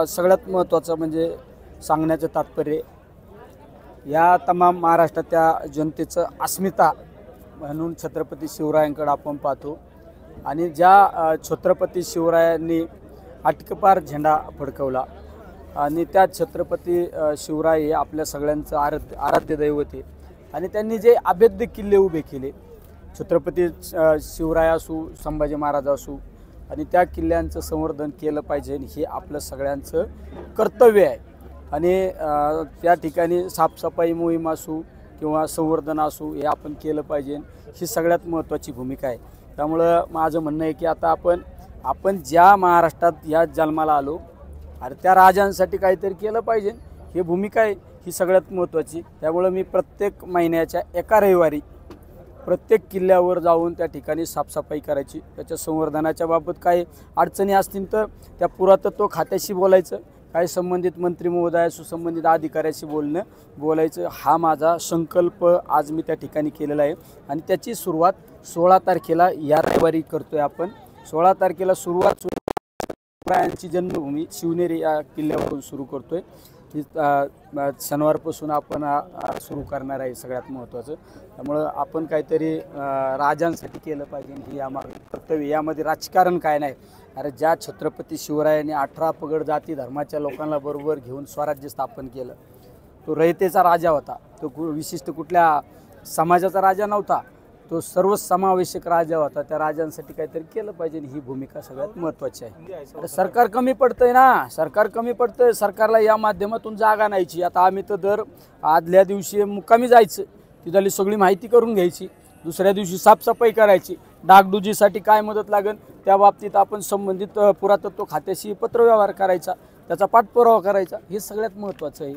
सगळ्यात महत्त्वाचं म्हणजे सांगण्याचं तात्पर्य या तमाम महाराष्ट्राच्या जनतेचं अस्मिता म्हणून छत्रपती शिवरायांकडे आपण पाहतो आणि ज्या छत्रपती शिवरायांनी अटकपार झेंडा फडकवला आणि त्या छत्रपती शिवराय हे आपल्या सगळ्यांचं आराध्य दैवत आहे आणि त्यांनी जे अभेद्य किल्ले उभे केले छत्रपती शिवराय असू संभाजी महाराज असू आणि त्या किल्ल्यांचं संवर्धन केलं पाहिजे हे आपलं सगळ्यांचं कर्तव्य आहे आणि त्या ठिकाणी साफसफाई मोहीम असू किंवा संवर्धन असू हे आपण केलं पाहिजे ही सगळ्यात महत्त्वाची भूमिका आहे। त्यामुळं माझं म्हणणं आहे की आता आपण ज्या महाराष्ट्रात या जन्माला आलो आणि त्या राजांसाठी काहीतरी केलं पाहिजे ही भूमिका आहे ही सगळ्यात महत्त्वाची। त्यामुळं मी प्रत्येक महिन्याच्या एका रविवारी प्रत्येक किल्ल्यावर जाऊन त्या ठिकाणी साफसफाई करायची, त्याच्या संवर्धनाच्या बाबत काही अडचणी असतील तर त्या पुरातत्व खात्याशी बोलायचं, काही संबंधित मंत्री महोदयाशी संबंधित अधिकाऱ्याशी बोलायचं हा माझा संकल्प आज मी त्या ठिकाणी केलेला आहे आणि त्याची सुरुवात 16 तारखेला या रविवारी करतोय आपण। 16 तारखेला सुरुवात शिवरायांची जन्मभूमी शिवनेरी या किल्ल्यावरून सुरू करतोय। शनिवारपासून आपण सुरू करणार आहे सगळ्यात महत्त्वाचं। त्यामुळं आपण काहीतरी राजांसाठी केलं पाहिजे ही आम्हाला कर्तव्य। यामध्ये राजकारण काय नाही। अरे ज्या छत्रपती शिवरायांनी 18 पगड जाती धर्माच्या लोकांना बरोबर घेऊन स्वराज्य स्थापन केलं, तो रयतेचा राजा होता, तो विशिष्ट कुठल्या समाजाचा राजा नव्हता, तो सर्वसमावेशक राजा होता। त्या राजांसाठी काहीतरी केलं पाहिजे ही भूमिका सगळ्यात महत्त्वाची आहे। सरकार कमी पडतंय ना, सरकार कमी पडतंय, सरकारला या माध्यमातून जागा नाहीची। आता आम्ही तर दर आदल्या दिवशी मुक्कामी जायचं, तिथली सगळी माहिती करून घ्यायची, दुसऱ्या दिवशी साफसफाई करायची, डागडुजीसाठी काय मदत लागेल त्या बाबतीत आपण संबंधित पुरातत्व खात्याशी पत्रव्यवहार करायचा, त्याचा पाठपुरावा करायचा, हे सगळ्यात महत्त्वाचं आहे।